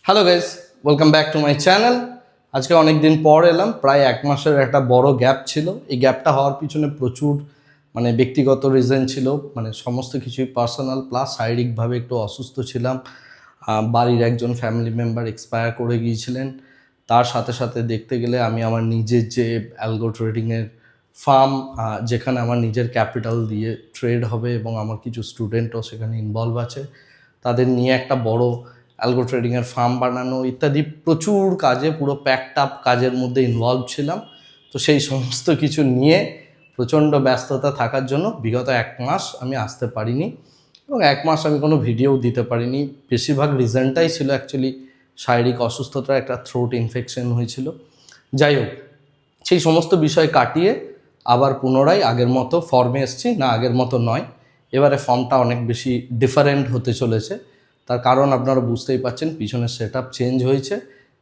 Hello guys, welcome back to my channel. আজকে অনেক দিন পর এলাম, প্রায় এক মাসের একটা বড় গ্যাপ ছিল। এই গ্যাপটা হওয়ার পিছনে প্রচুর ব্যক্তিগত রিজন ছিল, সমস্ত কিছুই পার্সোনাল প্লাস শারীরিকভাবে একটু অসুস্থ ছিলাম। বাড়ির একজন ফ্যামিলি মেম্বার এক্সপায়ার করে গিয়েছিলেন। তার সাথে সাথে দেখতে গেলে আমি আমার নিজের যে অ্যালগো ট্রেডিংয়ের ফার্ম, যেখানে আমার নিজের ক্যাপিটাল দিয়ে ট্রেড হবে এবং আমার কিছু স্টুডেন্টও সেখানে ইনভলভ আছে, তাদের নিয়ে একটা বড় অ্যালগো ট্রেডিংয়ের ফার্ম বানানো ইত্যাদি প্রচুর কাজে, পুরো প্যাকড আপ কাজের মধ্যে ইনভলভ ছিলাম। তো সেই সমস্ত কিছু নিয়ে প্রচণ্ড ব্যস্ততা থাকার জন্য বিগত এক মাস আমি আসতে পারিনি এবং এক মাস আমি কোনো ভিডিও দিতে পারিনি। বেশিরভাগ রিজনটাই ছিল অ্যাকচুয়ালি শারীরিক অসুস্থতা, একটা থ্রোট ইনফেকশন হয়েছিল। যাই হোক, সেই সমস্ত বিষয় কাটিয়ে আবার পুনরায় আগের মতো ফর্মে এসেছি। না, আগের মতো নয়, এবারে ফর্মটা অনেক বেশি ডিফারেন্ট হতে চলেছে। তার কারণ আপনারা বুঝতেই পারছেন, পিছনের সেট আপ চেঞ্জ হয়েছে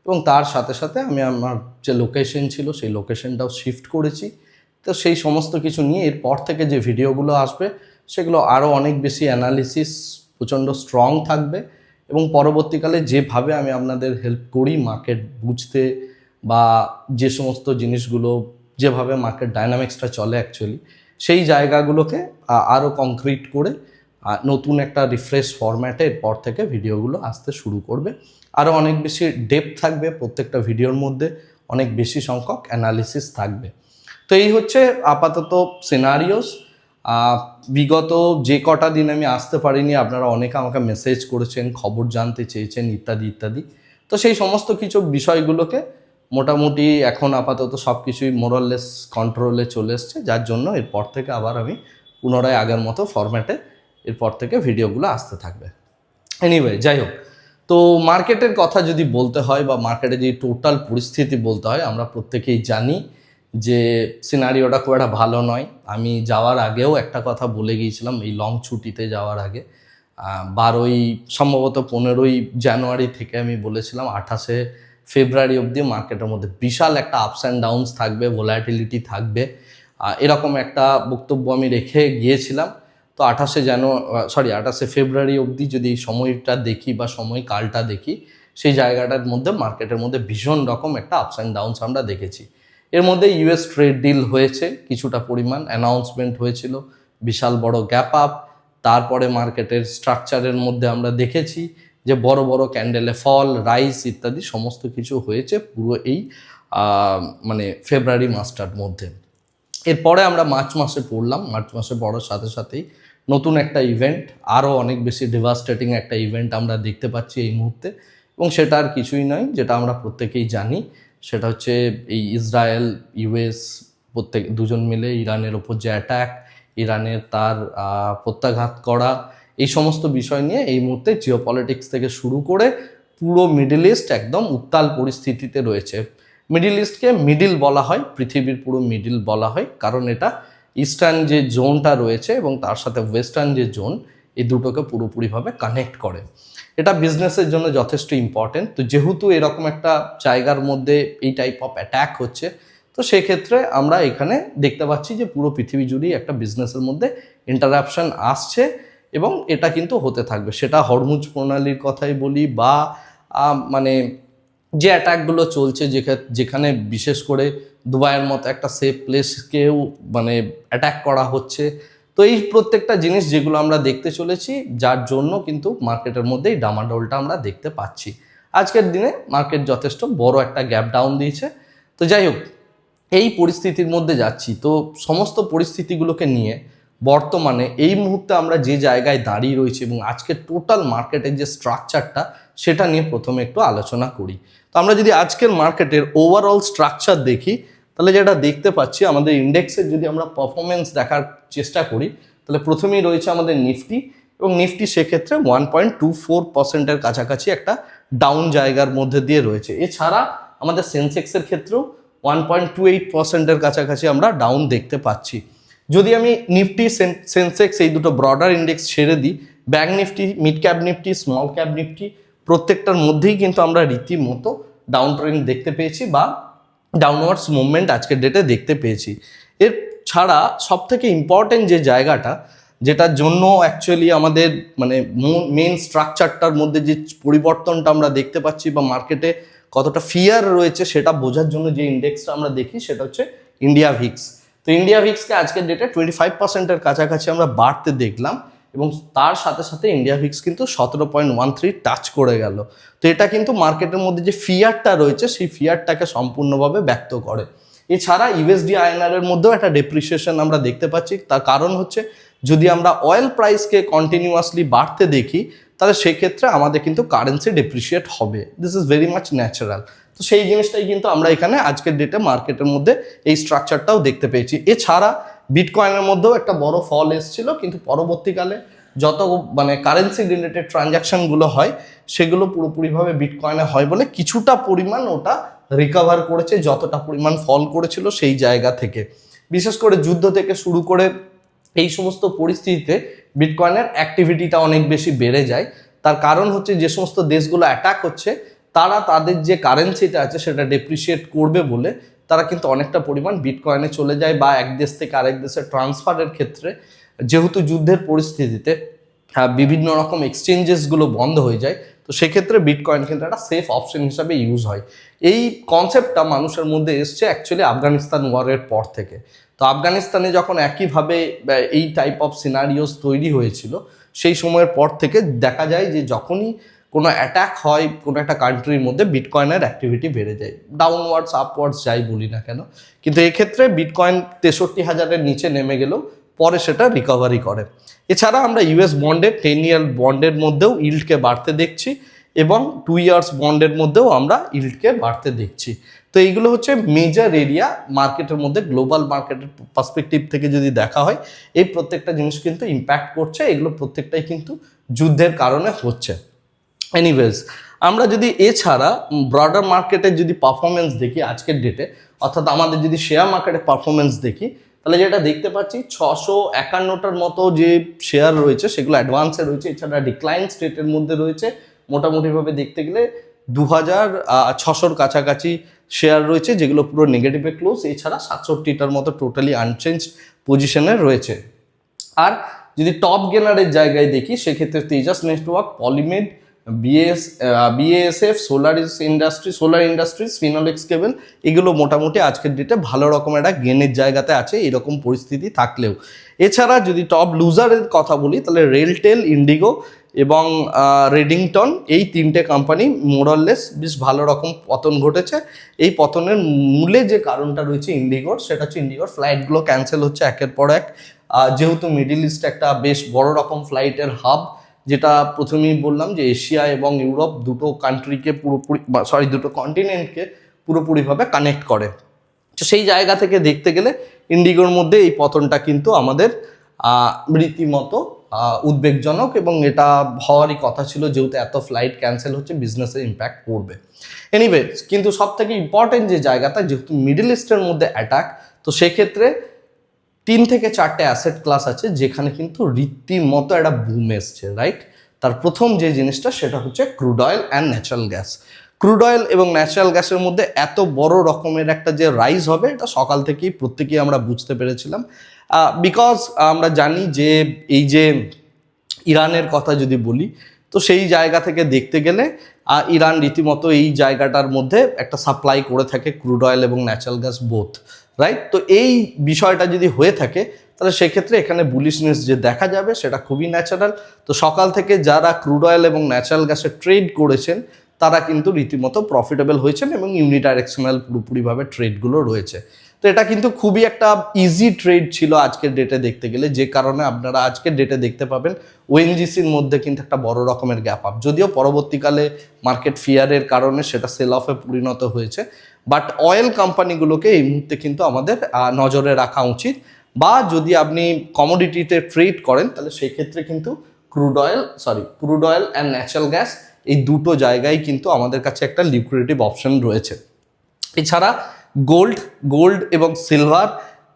এবং তার সাথে সাথে আমি আমার যে লোকেশন ছিল সেই লোকেশনটাও শিফট করেছি। তো সেই সমস্ত কিছু নিয়ে এরপর থেকে যে ভিডিওগুলো আসবে সেগুলো আরও অনেক বেশি অ্যানালিসিস, প্রচণ্ড স্ট্রং থাকবে এবং পরবর্তীকালে যেভাবে আমি আপনাদের হেল্প করি মার্কেট বুঝতে, বা যে সমস্ত জিনিসগুলো, যেভাবে মার্কেট ডায়নামিক্সটা চলে অ্যাকচুয়ালি, সেই জায়গাগুলোকে আরও কংক্রিট করে নতুন একটা রিফ্রেশ ফরম্যাটে এরপর থেকে ভিডিওগুলো আসতে শুরু করবে। আরও অনেক বেশি ডেপথ থাকবে প্রত্যেকটা ভিডিওর মধ্যে, অনেক বেশি সংখ্যক অ্যানালিসিস থাকবে। তো এই হচ্ছে আপাতত সিনারিওস। বিগত যে কটা দিন আমি আসতে পারিনি, আপনারা অনেকে আমাকে মেসেজ করেছেন, খবর জানতে চেয়েছেন ইত্যাদি ইত্যাদি। তো সেই সমস্ত কিছু বিষয়গুলোকে মোটামুটি এখন আপাতত সব কিছুই মোরাললেস কন্ট্রোলে চলে এসছে, যার জন্য এরপর থেকে আবার আমি পুনরায় আগের মতো ফরম্যাটে এরপর থেকে ভিডিওগুলো আসতে থাকবে। এনিওয়ে, যাই হোক, তো মার্কেটের কথা যদি বলতে হয় বা মার্কেটে যে টোটাল পরিস্থিতি বলতে হয়, আমরা প্রত্যেকেই জানি যে সিনারিওটা খুব একটা ভালো নয়। আমি যাওয়ার আগেও একটা কথা বলে গিয়েছিলাম, এই লং ছুটিতে যাওয়ার আগে 12ই সম্ভবত 15ই জানুয়ারি থেকে আমি বলেছিলাম 28শে ফেব্রুয়ারি অবধি মার্কেটের মধ্যে বিশাল একটা আপস অ্যান্ড ডাউনস থাকবে, ভোলাটিলিটি থাকবে, এরকম একটা বক্তব্য আমি রেখে গিয়েছিলাম। তো 28শে ফেব্রুয়ারি অবধি যদি সময়টা দেখি বা সময়কালটা দেখি, সেই জায়গাটার মধ্যে মার্কেটের মধ্যে ভীষণ রকম একটা আপস অ্যান্ড ডাউনস আমরা দেখেছি। এর মধ্যে ইউএস ট্রেড ডিল হয়েছে, কিছুটা পরিমাণ অ্যানাউন্সমেন্ট হয়েছিল, বিশাল বড় গ্যাপ আপ। তারপরে মার্কেটের স্ট্রাকচারের মধ্যে আমরা দেখেছি যে বড় বড় ক্যান্ডেলে ফল, রাইস ইত্যাদি সমস্ত কিছু হয়েছে পুরো এই ফেব্রুয়ারি মাসটার মধ্যে। এরপরে আমরা মার্চ মাসে পড়লাম। মার্চ মাসে পড়ার সাথে সাথেই নতুন একটা ইভেন্ট, আরও অনেক বেশি ডিভাস্টেটিং একটা ইভেন্ট আমরা দেখতে পাচ্ছি এই মুহূর্তে, এবং সেটা আর কিছুই নয়, যেটা আমরা প্রত্যেকেই জানি, সেটা হচ্ছে এই ইসরায়েল ইউএস দুজন মিলে ইরানের ওপর যে অ্যাটাক, ইরানের তার প্রত্যাঘাত করা, এই সমস্ত বিষয় নিয়ে এই মুহূর্তে জিওপলিটিক্স থেকে শুরু করে পুরো মিডল ইস্ট একদম উত্তাল পরিস্থিতিতে রয়েছে। মিডিল ইস্টকে মিডিল বলা হয়, পৃথিবীর পুরো মিডিল বলা হয়, কারণ এটা ইস্টার্ন যে জোনটা রয়েছে এবং তার সাথে ওয়েস্টার্ন যে জোন, এই দুটোকে পুরোপুরিভাবে কানেক্ট করে। এটা বিজনেসের জন্য যথেষ্ট ইম্পর্টেন্ট। তো যেহেতু এরকম একটা জায়গার মধ্যে এই টাইপ অফ অ্যাট্যাক হচ্ছে, তো সেক্ষেত্রে আমরা এখানে দেখতে পাচ্ছি যে পুরো পৃথিবী জুড়েই একটা বিজনেসের মধ্যে ইন্টারাপশন আসছে এবং এটা কিন্তু হতে থাকবে। সেটা হরমুজ প্রণালীর কথাই বলি বা যে অ্যাটাকগুলো চলছে, যেখানে বিশেষ করে দুবাইয়ের মতো একটা সেফ প্লেসকেও অ্যাটাক করা হচ্ছে। তো এই প্রত্যেকটা জিনিস যেগুলো আমরা দেখতে চলেছি, যার জন্য কিন্তু মার্কেটের মধ্যে এই ডামাডোলটা আমরা দেখতে পাচ্ছি। আজকের দিনে মার্কেট যথেষ্ট বড় একটা গ্যাপ ডাউন দিয়েছে। তো যাই হোক, এই পরিস্থিতির মধ্যে যাচ্ছি। তো সমস্ত পরিস্থিতিগুলোকে নিয়ে বর্তমানে এই মুহূর্তে আমরা যে জায়গায় দাঁড়িয়ে রয়েছি এবং আজকের টোটাল মার্কেটের যে স্ট্রাকচারটা, সেটা নিয়ে প্রথমে একটু আলোচনা করি। তো আমরা যদি আজকের মার্কেটের ওভারঅল স্ট্রাকচার দেখি, তাহলে যেটা দেখতে পাচ্ছি, আমাদের ইন্ডেক্সের যদি আমরা পারফরমেন্স দেখার চেষ্টা করি, তাহলে প্রথমেই রয়েছে আমাদের নিফটি, এবং নিফটি সেক্ষেত্রে 1.24% কাছাকাছি একটা ডাউন জায়গার মধ্যে দিয়ে রয়েছে। এছাড়া আমাদের সেন্সেক্সের ক্ষেত্রেও 1.28% কাছাকাছি আমরা ডাউন দেখতে পাচ্ছি। যদি আমি নিফটি, সেন্সেক্স এই দুটো ব্রডার ইন্ডেক্স ছেড়ে দিই, bank Nifty, mid cap Nifty, small cap Nifty, প্রত্যেকটার মধ্যেই কিন্তু আমরা রীতিমতো ডাউন ট্রেন্ড দেখতে পেয়েছি বা ডাউনওয়ার্ডস মুভমেন্ট আজকের ডেটে দেখতে পেয়েছি। এর ছাড়া সবথেকে ইম্পর্টেন্ট যে জায়গাটা, যেটার জন্য অ্যাকচুয়ালি আমাদের মানে মেন স্ট্রাকচারটার মধ্যে যে পরিবর্তনটা আমরা দেখতে পাচ্ছি বা মার্কেটে কতটা ফিয়ার রয়েছে সেটা বোঝার জন্য যে ইন্ডেক্সটা আমরা দেখি সেটা হচ্ছে ইন্ডিয়া ভিক্স। তো ইন্ডিয়া ভিক্সকে আজকের ডেটে 25%-এর কাছাকাছি আমরা বাড়তে দেখলাম, এবং তার সাথে সাথে ইন্ডিয়া ভিক্স কিন্তু 17.13 টাচ করে গেল। তো এটা কিন্তু মার্কেটের মধ্যে যে ফিয়ারটা রয়েছে সেই ফিয়ারটাকে সম্পূর্ণভাবে ব্যক্ত করে। এছাড়া ইউএসডি আইএনআর এর মধ্যেও একটা ডেপ্রিসিয়েশন আমরা দেখতে পাচ্ছি। তার কারণ হচ্ছে যদি আমরা অয়েল প্রাইসকে কন্টিনিউয়াসলি বাড়তে দেখি তাহলে সেক্ষেত্রে আমাদের কিন্তু কারেন্সি ডেপ্রিসিয়েট হবে, this is very much natural. তো সেই জিনিসটাই কিন্তু আমরা এখানে আজকের ডেটে মার্কেটের মধ্যে এই স্ট্রাকচারটাও দেখতে পেয়েছি। এছাড়া বিটকয়েনের মধ্যেও একটা বড় ফল এসেছিল, কিন্তু পরবর্তীকালে যত মানে কারেন্সি রিলেটেড ট্রানজ্যাকশনগুলো হয় সেগুলো পুরোপুরিভাবে বিটকয়েনে হয় বলে কিছুটা পরিমাণ ওটা রিকভার করেছে যতটা পরিমাণ ফল করেছিল সেই জায়গা থেকে। বিশেষ করে যুদ্ধ থেকে শুরু করে এই সমস্ত পরিস্থিতিতে বিটকয়েনের অ্যাক্টিভিটিটা অনেক বেশি বেড়ে যায়। তার কারণ হচ্ছে যে সমস্ত দেশগুলো অ্যাটাক হচ্ছে তারা তাদের যে কারেন্সিটা আছে সেটা ডেপ্রিসিয়েট করবে বলে তারা কিন্তু অনেকটা পরিমাণ বিটকয়েনে চলে যায়, বা এক দেশ থেকে আরেক দেশে ট্রান্সফারের ক্ষেত্রে যেহেতু যুদ্ধের পরিস্থিতিতে বিভিন্ন রকম এক্সচেঞ্জেসগুলো বন্ধ হয়ে যায়, তো সেক্ষেত্রে বিটকয়েন কিন্তু একটা সেফ অপশন হিসাবে ইউজ হয়। এই কনসেপ্টটা মানুষের মধ্যে এসছে অ্যাকচুয়ালি আফগানিস্তান ওয়ারের পর থেকে। তো আফগানিস্তানে যখন একইভাবে এই টাইপ অফ সিনারিওস তৈরি হয়েছিল সেই সময়ের পর থেকে দেখা যায় যে যখনই কোনো অ্যাটাক হয় কোনো একটা কান্ট্রির মধ্যে বিটকয়েনের অ্যাক্টিভিটি বেড়ে যায়, ডাউনওয়ার্ডস আপওয়ার্ডস যাই বলি না কেন। কিন্তু এক্ষেত্রে বিটকয়েন 63,000-এর নিচে নেমে গেলেও পরে সেটা রিকভারি করে। এছাড়া আমরা ইউএস বন্ডের 10 ইয়ার বন্ডের মধ্যেও ইল্ডকে বাড়তে দেখছি, এবং 2 ইয়ার্স বন্ডের মধ্যেও আমরা ইল্ডকে বাড়তে দেখছি। তো এইগুলো হচ্ছে মেজর এরিয়া মার্কেটের মধ্যে, গ্লোবাল মার্কেটের পার্সপেক্টিভ থেকে যদি দেখা হয় এই প্রত্যেকটা জিনিস কিন্তু ইম্প্যাক্ট করছে, এগুলো প্রত্যেকটাই কিন্তু যুদ্ধের কারণে হচ্ছে। এনিওয়েজ, আমরা যদি এছাড়া ব্রডার মার্কেটের যদি পারফরমেন্স দেখি আজকের ডেটে, অর্থাৎ আমাদের যদি শেয়ার মার্কেটের পারফরমেন্স দেখি, তাহলে যেটা দেখতে পাচ্ছি 651টার মতো যে শেয়ার রয়েছে সেগুলো অ্যাডভান্সে রয়েছে। এছাড়া ডিক্লাইন স্টেটের মধ্যে রয়েছে, মোটামুটিভাবে দেখতে গেলে 2600-র কাছাকাছি শেয়ার রয়েছে যেগুলো পুরো নেগেটিভে ক্লোজ। এছাড়া 67টার মতো টোটালি আনচেঞ্জড পজিশনে রয়েছে। আর যদি টপ গেনারের জায়গায় দেখি সেক্ষেত্রে তেজাস নেটওয়ার্ক, পলিমেড, বিএএসএফ, সোলার ইন্ডাস্ট্রিজ, ফিনোলেক্স কেবল, এগুলো মোটামুটি আজকের ডেটে ভালো রকম একটা গেনের জায়গাতে আছে এরকম পরিস্থিতি থাকলেও। এছাড়া যদি টপ লুজারের কথা বলি তাহলে রেলটেল, ইন্ডিগো এবং রেডিংটন, এই তিনটে কোম্পানি মোরাললেস বেশ ভালো রকম পতন ঘটেছে। এই পতনের মূলে যে কারণটা রয়েছে ইন্ডিগোর, সেটা হচ্ছে ইন্ডিগোর ফ্লাইটগুলো ক্যান্সেল হচ্ছে একের পর এক। যেহেতু মিডিল ইস্ট একটা বেশ বড় রকম ফ্লাইটের হাব, যেটা প্রথমেই বললাম যে এশিয়া এবং ইউরোপ দুটো কান্ট্রিকে দুটো কন্টিনেন্টকে পুরোপুরিভাবে কানেক্ট করে। তো সেই জায়গা থেকে দেখতে গেলে ইন্ডিগোর মধ্যে এই পতনটা কিন্তু আমাদের রীতিমতো উদ্বেগজনক, এবং এটা হওয়ারই কথা ছিল যেহেতু এত ফ্লাইট ক্যান্সেল হচ্ছে, বিজনেসে ইম্প্যাক্ট পড়বে। এনিওয়েজ, কিন্তু সব থেকে ইম্পর্টেন্ট যে জায়গাটা, যেহেতু মিডল ইস্টের মধ্যে অ্যাটাক, তো সেক্ষেত্রে 3 থেকে 4টে অ্যাসেট ক্লাস আছে যেখানে কিন্তু রীতিমতো একটা বুম এসছে, রাইট? তার প্রথম যে জিনিসটা সেটা হচ্ছে crude oil and natural gas. Crude oil এবং ন্যাচারাল গ্যাসের মধ্যে এত বড় রকমের একটা যে রাইজ হবে এটা সকাল থেকেই প্রত্যেকেই আমরা বুঝতে পেরেছিলাম, বিকজ আমরা জানি যে এই যে ইরানের কথা যদি বলি, তো সেই জায়গা থেকে দেখতে গেলে ইরান রীতিমতো এই জায়গাটার মধ্যে একটা সাপ্লাই করে থাকে ক্রুড অয়েল এবং ন্যাচারাল গ্যাস বোথ, রাইট? তো এই বিষয়টা যদি হয়ে থাকে তাহলে সেক্ষেত্রে এখানে বুলিশনেস যে দেখা যাবে সেটা খুবই ন্যাচারাল। তো সকাল থেকে যারা ক্রুড অয়েল এবং ন্যাচারাল গ্যাসের ট্রেড করেছেন তারা কিন্তু রীতিমতো প্রফিটেবল হয়েছেন, এবং ইউনিডাইরেকশনাল পুরোপুরিভাবে ট্রেডগুলো রয়েছে। তো এটা কিন্তু খুবই একটা ইজি ট্রেড ছিল আজকের ডেটে দেখতে গেলে, যে কারণে আপনারা আজকের ডেটে দেখতে পাবেন ওএনজিসির মধ্যে কিন্তু একটা বড় রকমের গ্যাপ আপ, যদিও পরবর্তীকালে মার্কেট ফিয়ারের কারণে সেটা সেল অফে পরিণত হয়েছে। বাট অয়েল কোম্পানিগুলোকে এই মুহূর্তে কিন্তু আমাদের নজরে রাখা উচিত, বা যদি আপনি কমোডিটিতে ট্রেড করেন তাহলে সেই ক্ষেত্রে কিন্তু crude oil and natural gas, এই দুটো জায়গায় কিন্তু আমাদের কাছে একটা লিকুইডিটি অপশন রয়েছে। এছাড়া গোল্ড এবং সিলভার,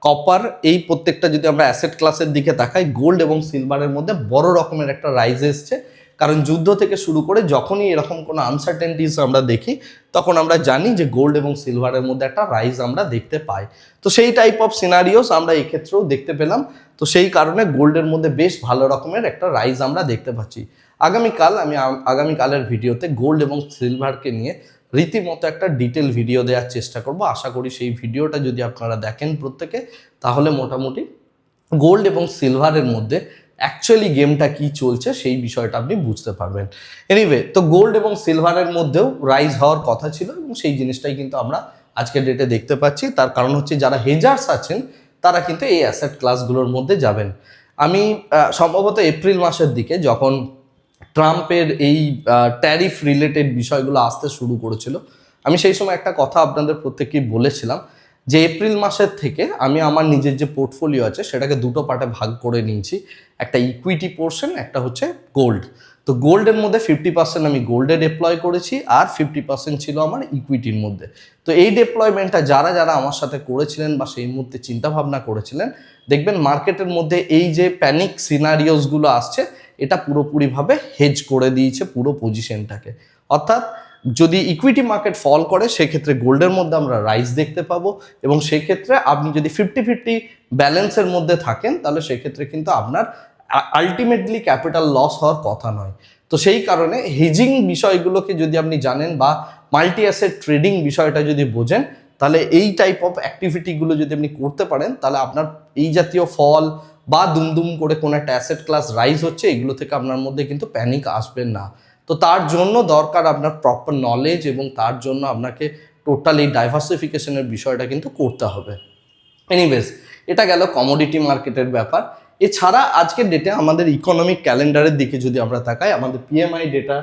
কপার, এই প্রত্যেকটা যদি আমরা অ্যাসেট ক্লাসের দিকে তাকাই, গোল্ড এবং সিলভারের মধ্যে বড় রকমের একটা রাইজ এসছে, কারণ যুদ্ধ থেকে শুরু করে যখনই এরকম কোনো আনসার্টেনটিস আমরা দেখি তখন আমরা জানি যে গোল্ড এবং সিলভারের মধ্যে একটা রাইজ আমরা দেখতে পাই। তো সেই টাইপ অফ সিনারিওস আমরা এই ক্ষেত্রেও দেখতে পেলাম। তো সেই কারণে গোল্ডের মধ্যে বেশ ভালো রকমের একটা রাইজ আমরা দেখতে পাচ্ছি। আগামীকালের ভিডিওতে গোল্ড এবং সিলভারকে নিয়ে রীতিমতো একটা ডিটেল ভিডিও দেওয়ার চেষ্টা করব। আশা করি সেই ভিডিওটা যদি আপনারা দেখেন প্রত্যেকে, তাহলে মোটামুটি গোল্ড এবং সিলভারের মধ্যে অ্যাকচুয়ালি গেমটা কি চলছে সেই বিষয়টা আপনি বুঝতে পারবেন। এনিওয়ে, তো গোল্ড এবং সিলভারের মধ্যেও রাইজ হওয়ার কথা ছিল এবং সেই জিনিসটাই কিন্তু আমরা আজকের ডেটে দেখতে পাচ্ছি। তার কারণ হচ্ছে যারা হেজার্স আছেন তারা কিন্তু এই অ্যাসেট ক্লাসগুলোর মধ্যে যাবেন। আমি সম্ভবত এপ্রিল মাসের দিকে যখন ট্রাম্পের এই ট্যারিফ রিলেটেড বিষয়গুলো আসতে শুরু করেছিল, আমি সেই সময় একটা কথা আপনাদের প্রত্যেককেই বলেছিলাম যে এপ্রিল মাসের থেকে আমি আমার নিজের যে পোর্টফোলিও আছে সেটাকে দুটো পার্টে ভাগ করে নিয়েছি। একটা ইকুইটি পোর্শন, একটা হচ্ছে গোল্ড। তো গোল্ডের মধ্যে 50% আমি গোল্ডে ডিপ্লয় করেছি আর 50% ছিল আমার ইকুইটির মধ্যে। তো এই ডিপ্লয়মেন্টটা যারা যারা আমার সাথে করেছিলেন বা সেই মুহূর্তে চিন্তাভাবনা করেছিলেন, দেখবেন মার্কেটের মধ্যে এই যে প্যানিক সিনারিওসগুলো আসছে এটা পুরোপুরিভাবে হেজ করে দিয়েছে পুরো পজিশনটাকে। অর্থাৎ যদি ইকুইটি মার্কেট ফল করে সেক্ষেত্রে গোল্ডের মধ্যে আমরা রাইজ দেখতে পাবো, এবং সেক্ষেত্রে আপনি যদি 50-50 ব্যালেন্সের মধ্যে থাকেন তাহলে সেক্ষেত্রে কিন্তু আপনার আলটিমেটলি ক্যাপিটাল লস হওয়ার কথা নয়। তো সেই কারণে হেজিং বিষয়গুলোকে যদি আপনি জানেন বা মাল্টি অ্যাসেট ট্রেডিং বিষয়টা যদি বোঝেন, তাহলে এই টাইপ অফ অ্যাক্টিভিটিগুলো যদি আপনি করতে পারেন তাহলে আপনার এই জাতীয় ফল বা দুমদুম করে কোনো একটা অ্যাসেট ক্লাস রাইজ হচ্ছে এগুলো থেকে আপনার মধ্যে কিন্তু প্যানিক আসবে না। তো তার জন্য দরকার আপনার প্রপার নলেজ, এবং তার জন্য আপনাকে টোটালি ডাইভার্সিফিকেশনের বিষয়টা কিন্তু করতে হবে। এনিওয়েজ, এটা গেল কমোডিটি মার্কেটের ব্যাপার। এছাড়া আজকের ডেটে আমাদের ইকোনমিক ক্যালেন্ডারের দিকে যদি আমরা তাকাই, আমাদের পিএমআই ডেটা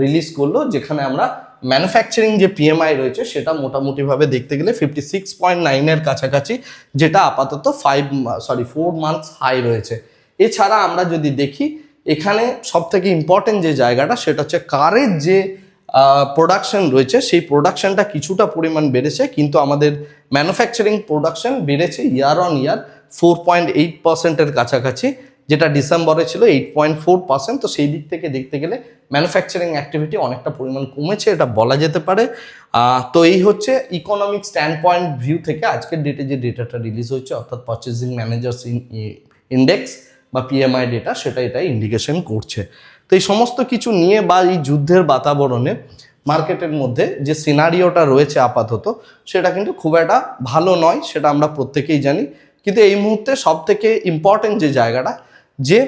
রিলিজ করলো, যেখানে আমরা ম্যানুফ্যাকচারিং যে পিএমআই রয়েছে সেটা মোটামুটিভাবে দেখতে গেলে 56.9-এর কাছাকাছি, যেটা আপাতত 4 মান্থস হাই রয়েছে। এছাড়া আমরা যদি দেখি এখানে সব থেকে ইম্পর্টেন্ট যে জায়গাটা সেটা হচ্ছে কারের যে প্রোডাকশন রয়েছে সেই প্রোডাকশনটা কিছুটা পরিমাণ বেড়েছে, কিন্তু আমাদের ম্যানুফ্যাকচারিং প্রোডাকশন বেড়েছে ইয়ার অন ইয়ার 4.8%-এর কাছাকাছি, যেটা ডিসেম্বরে ছিল 8.4%। তো সেই দিক থেকে দেখতে গেলে ম্যানুফ্যাকচারিং অ্যাক্টিভিটি অনেকটা পরিমাণ কমেছে, এটা বলা যেতে পারে। তো এই হচ্ছে ইকোনমিক স্ট্যান্ড পয়েন্ট ভিউ থেকে আজকের ডেটে যে ডেটাটা রিলিজ হয়েছে, অর্থাৎ পারচেজিং ম্যানেজার্স ইন্ডেক্স বা পিএমআই ডেটা, সেটা এটা ইন্ডিকেশন করছে। তো এই সমস্ত কিছু নিয়ে বা এই যুদ্ধের বাতাবরণে মার্কেটের মধ্যে যে সিনারিওটা রয়েছে আপাতত, সেটা কিন্তু খুব একটা ভালো নয়, সেটা আমরা প্রত্যেকেই জানি। কিন্তু এই মুহূর্তে সব থেকে ইম্পর্টেন্ট যে জায়গাটা, যে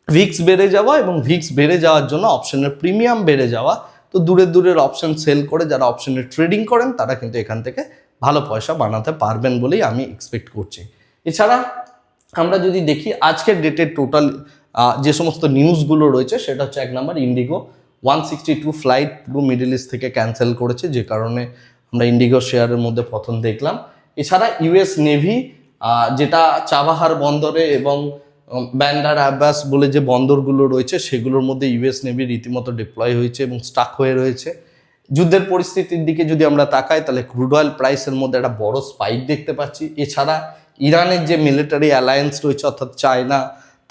ভিক্স বেড়ে যাওয়া এবং ভিক্স বেড়ে যাওয়ার জন্য অপশনের প্রিমিয়াম বেড়ে যাওয়া। তো দূরের অপশন সেল করে যারা অপশনের ট্রেডিং করেন তারা কিন্তু এখান থেকে ভালো পয়সা বানাতে পারবেন বলেই আমি এক্সপেক্ট করছি। এছাড়া আমরা যদি দেখি আজকের ডেটের টোটাল যে সমস্ত নিউজগুলো রয়েছে, সেটা হচ্ছে 1 নম্বর, ইন্ডিগো 162 ফ্লাইট পুরো মিডল ইস্ট থেকে ক্যান্সেল করেছে, যে কারণে আমরা ইন্ডিগো শেয়ারের মধ্যে পতন দেখলাম। এছাড়া ইউএস নেভি যেটা চাবাহার বন্দরে এবং ব্যান্ডার আব্বাস বলে যে বন্দরগুলো রয়েছে সেগুলোর মধ্যে ইউএস নেভি রীতিমতো ডিপ্লয় হয়েছে এবং স্টাক হয়ে রয়েছে। যুদ্ধের পরিস্থিতির দিকে যদি আমরা তাকাই তাহলে ক্রুড অয়েল প্রাইসের মধ্যে একটা বড় স্পাইক দেখতে পাচ্ছি। এছাড়া ইরানের যে মিলিটারি অ্যালায়েন্স রয়েছে, অর্থাৎ চায়না,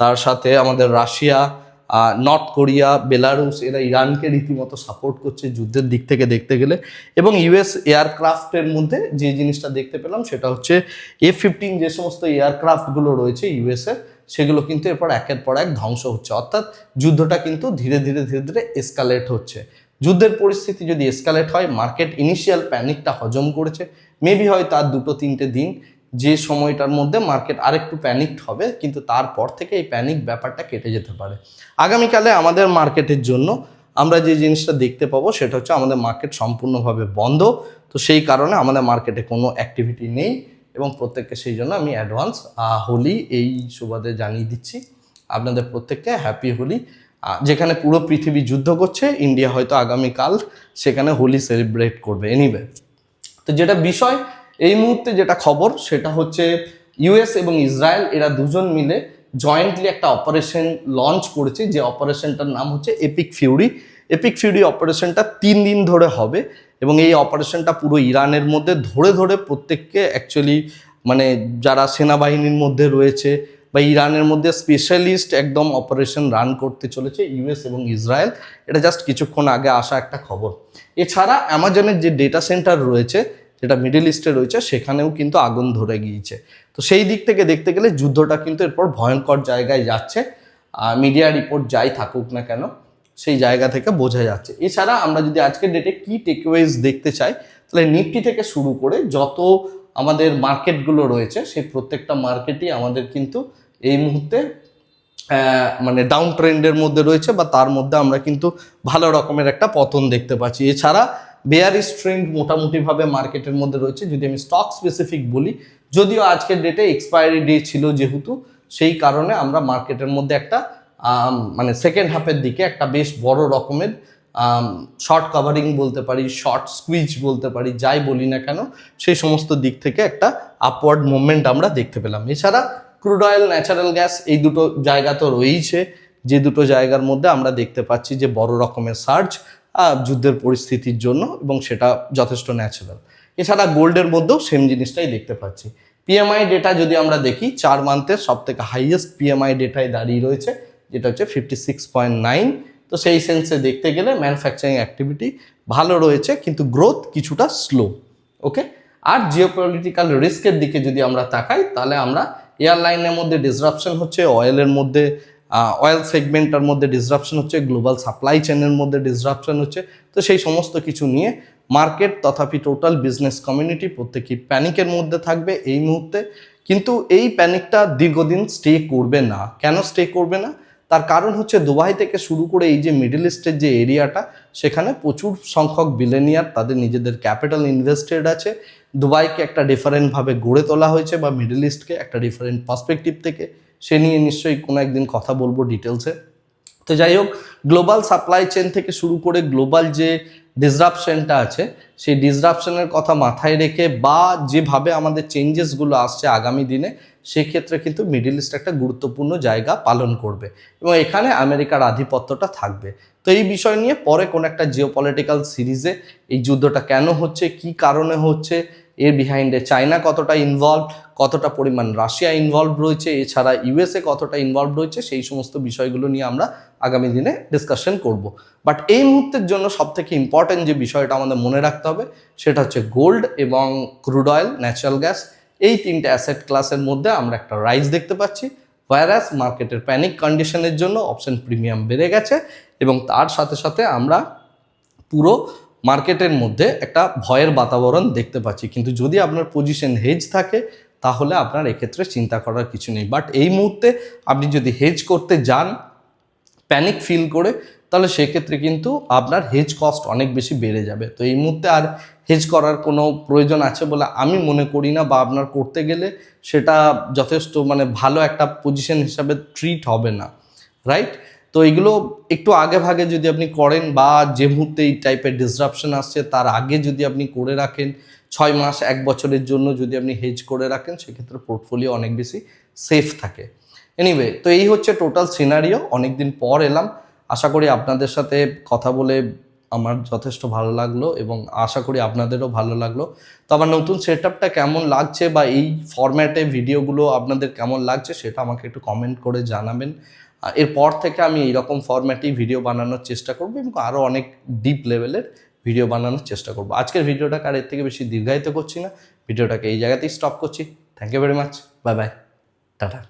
তার সাথে আমাদের রাশিয়া, নর্থ কোরিয়া, বেলারুস, এরা ইরানকে রীতিমতো সাপোর্ট করছে যুদ্ধের দিক থেকে দেখতে গেলে। এবং ইউএস এয়ারক্রাফটের মধ্যে যে জিনিসটা দেখতে পেলাম সেটা হচ্ছে F-15 যে সমস্ত এয়ারক্রাফটগুলো রয়েছে ইউএসের, সেগুলো কিন্তু এরপর একের পর এক ধ্বংস হচ্ছে। অর্থাৎ যুদ্ধটা কিন্তু ধীরে ধীরে এসকালেট হচ্ছে। যুদ্ধের পরিস্থিতি যদি এসকালেট হয়, মার্কেট ইনিশিয়াল প্যানিকটা হজম করেছে, মেবি হয় তার 2-3টে দিন যে সময়টার মধ্যে মার্কেট আরেকটু প্যানিকড হবে, কিন্তু তারপর থেকে এই প্যানিক ব্যাপারটা কেটে যেতে পারে। আগামীকালে আমাদের মার্কেটের জন্য আমরা যে জিনিসটা দেখতে পাবো সেটা হচ্ছে আমাদের মার্কেট সম্পূর্ণভাবে বন্ধ। তো সেই কারণে আমাদের মার্কেটে কোনো অ্যাক্টিভিটি নেই, এবং প্রত্যেককে সেই জন্য আমি অ্যাডভান্স হোলি এই সুবাদে জানিয়ে দিচ্ছি আপনাদের প্রত্যেককে হ্যাপি হোলি। যেখানে পুরো পৃথিবী যুদ্ধ করছে, ইন্ডিয়া হয়তো আগামীকাল সেখানে হোলি সেলিব্রেট করবে। এনিওয়ে, তো যেটা বিষয় এই মুহূর্তে যেটা খবর সেটা হচ্ছে ইউএস এবং ইসরায়েল এরা দুজন মিলে জয়েন্টলি একটা অপারেশন লঞ্চ করেছে, যে অপারেশনটার নাম হচ্ছে এপিক ফিউরি। এপিক ফিউরি অপারেশনটা 3 দিন ধরে হবে, এবং এই অপারেশনটা পুরো ইরানের মধ্যে ধরে প্রত্যেককে অ্যাকচুয়ালি মানে যারা সেনাবাহিনীর মধ্যে রয়েছে বা ইরানের মধ্যে স্পেশালিস্ট একদম অপারেশন রান করতে চলেছে ইউএস এবং ইসরায়েল। এটা জাস্ট কিছুক্ষণ আগে আসা একটা খবর। এছাড়া অ্যামাজনের যে ডেটা সেন্টার রয়েছে, যেটা মিডল ইস্টে রয়েছে, সেখানেও কিন্তু আগুন ধরে গিয়েছে। তো সেই দিক থেকে দেখতে গেলে যুদ্ধটা কিন্তু এরপর ভয়ঙ্কর জায়গায় যাচ্ছে। মিডিয়া রিপোর্ট যাই থাকুক না কেন, সেই জায়গা থেকে বোঝা যাচ্ছে। এছাড়া আমরা যদি আজকের ডেটে কি টেকওয়েজ দেখতে চাই, তাহলে নিফটি থেকে শুরু করে যত আমাদের মার্কেটগুলো রয়েছে, সেই প্রত্যেকটা মার্কেটই আমাদের কিন্তু এই মুহূর্তে মানে ডাউন ট্রেন্ডের মধ্যে রয়েছে, বা তার মধ্যে আমরা কিন্তু ভালো রকমের একটা পতন দেখতে পাচ্ছি। এছাড়া বেয়ারিশ ট্রেন্ড মোটামুটিভাবে মার্কেটের মধ্যে রয়েছে। যদি আমি স্টক স্পেসিফিক বলি, যদিও আজকের ডেটে এক্সপায়ারি ডে ছিল যেহেতু, সেই কারণে আমরা মার্কেটের মধ্যে একটা মানে সেকেন্ড হাফের দিকে একটা বেশ বড় রকমের শর্ট কাভারিং বলতে পারি, শর্ট স্কুইজ বলতে পারি, যাই বলি না কেন, সেই সমস্ত দিক থেকে একটা আপওয়ার্ড মুভমেন্ট আমরা দেখতে পেলাম। এছাড়া ক্রুড অয়েল, ন্যাচারাল গ্যাস, এই দুটো জায়গা তো রয়েইছে, যে দুটো জায়গার মধ্যে আমরা দেখতে পাচ্ছি যে বড় রকমের সার্জ যুদ্ধের পরিস্থিতির জন্য, এবং সেটা যথেষ্ট ন্যাচারাল। এছাড়া গোল্ডের মধ্যেও সেম জিনিসটাই দেখতে পাচ্ছি। পিএমআই ডেটা যদি আমরা দেখি, 4 মান্থের সব থেকে হাইয়েস্ট পিএমআই ডেটায় দাঁড়িয়ে রয়েছে, যেটা হচ্ছে 56.9। তো সেই সেন্সে দেখতে গেলে ম্যানুফ্যাকচারিং অ্যাক্টিভিটি ভালো রয়েছে, কিন্তু গ্রোথ কিছুটা স্লো। ওকে। আর জিওপলিটিক্যাল রিস্কের দিকে যদি আমরা তাকাই, তাহলে আমরা এয়ারলাইনের মধ্যে ডিসরাপশন হচ্ছে, অয়েলের মধ্যে অয়েল সেগমেন্টের মধ্যে ডিসরাপশন হচ্ছে, গ্লোবাল সাপ্লাই চেনের মধ্যে ডিসরাপশন হচ্ছে। তো সেই সমস্ত কিছু নিয়ে মার্কেট তথাপি টোটাল বিজনেস কমিউনিটি প্রত্যেকেই প্যানিকের মধ্যে থাকবে এই মুহূর্তে। কিন্তু এই প্যানিকটা দীর্ঘদিন স্টে করবে না। কেন স্টে করবে না? তার কারণ হচ্ছে দুবাই থেকে শুরু করে এই যে মিডল ইস্টের যে এরিয়াটা, সেখানে প্রচুর সংখ্যক বিলিয়নিয়ার তাদের নিজেদের ক্যাপিটাল ইনভেস্টেড আছে। দুবাইকে একটা ডিফারেন্টভাবে গড়ে তোলা হয়েছে, বা মিডল ইস্টকে একটা ডিফারেন্ট পার্সপেক্টিভ থেকে, সে নিয়ে নিশ্চয়ই কোনো একদিন কথা বলবো ডিটেলসে। তো যাই হোক, গ্লোবাল সাপ্লাই চেন থেকে শুরু করে গ্লোবাল যে ডিসরাপশনটা আছে, সেই ডিসরাপশনের কথা মাথায় রেখে, বা যেভাবে আমাদের চেঞ্জেসগুলো আসছে আগামী দিনে, সেক্ষেত্রে কিন্তু মিডল ইস্ট একটা গুরুত্বপূর্ণ জায়গা পালন করবে, এবং এখানে আমেরিকার আধিপত্যটা থাকবে। তো এই বিষয় নিয়ে পরে কোনো একটা জিওপলিটিক্যাল সিরিজে এই যুদ্ধটা কেন হচ্ছে, কি কারণে হচ্ছে, এর বিহাইন্ডে চায়না কতটা ইনভলভ, কতটা পরিমাণ রাশিয়া ইনভলভ রয়েছে, এছাড়া ইউএসএ কতটা ইনভলভ রয়েছে, সেই সমস্ত বিষয়গুলো নিয়ে আমরা আগামী দিনে ডিসকাশন করব। বাট এই মুহূর্তের জন্য সবথেকে ইম্পর্টেন্ট যে বিষয়টা আমাদের মনে রাখতে হবে, সেটা হচ্ছে গোল্ড এবং ক্রুড অয়েল, ন্যাচারাল গ্যাস, এই তিনটে অ্যাসেট ক্লাসের মধ্যে আমরা একটা রাইজ দেখতে পাচ্ছি। ভাইরাস মার্কেটের প্যানিক কন্ডিশনের জন্য অপশন প্রিমিয়াম বেড়ে গেছে, এবং তার সাথে সাথে আমরা পুরো মার্কেটের মধ্যে একটা ভয়ের বাতাবরণ দেখতে পাচ্ছি। কিন্তু যদি আপনার পজিশন হেজ থাকে, তাহলে আপনার এক্ষেত্রে চিন্তা করার কিছু নেই। বাট এই মুহূর্তে আপনি যদি হেজ করতে যান প্যানিক ফিল করে, তাহলে সেক্ষেত্রে কিন্তু আপনার হেজ কস্ট অনেক বেশি বেড়ে যাবে। তো এই মুহূর্তে আর হেজ করার কোনো প্রয়োজন আছে বলে আমি মনে করি না, বা আপনার করতে গেলে সেটা যথেষ্ট মানে ভালো একটা পজিশন হিসাবে ট্রিট হবে না, রাইট? তো এগুলো একটু আগে ভাগে যদি আপনি করেন, বা যে মুহূর্তে এই টাইপের ডিসরাপশন আসছে তার আগে যদি আপনি করে রাখেন, 6 মাস 1 বছরের জন্য যদি আপনি হেজ করে রাখেন, সেক্ষেত্রে পোর্টফোলিও অনেক বেশি সেফ থাকে। এনিওয়ে, তো এই হচ্ছে টোটাল সিনারিও। অনেকদিন পর এলাম, আশা করি আপনাদের সাথে কথা বলে আমার যথেষ্ট ভালো লাগলো, এবং আশা করি আপনাদেরও ভালো লাগলো। তো আমার নতুন সেটআপটা কেমন লাগছে, বা এই ফরম্যাটে ভিডিওগুলো আপনাদের কেমন লাগছে, সেটা আমাকে একটু কমেন্ট করে জানাবেন। এরপর থেকে আমি এইরকম ফরম্যাটেই ভিডিও বানানোর চেষ্টা করব, এবং আরও অনেক ডিপ লেভেলের ভিডিও বানানোর চেষ্টা করব। আজকের ভিডিওটাকে আর এর থেকে বেশি দীর্ঘায়িত করছি না, ভিডিওটাকে এই জায়গাতেই স্টপ করছি। Thank you very much, bye bye, tata.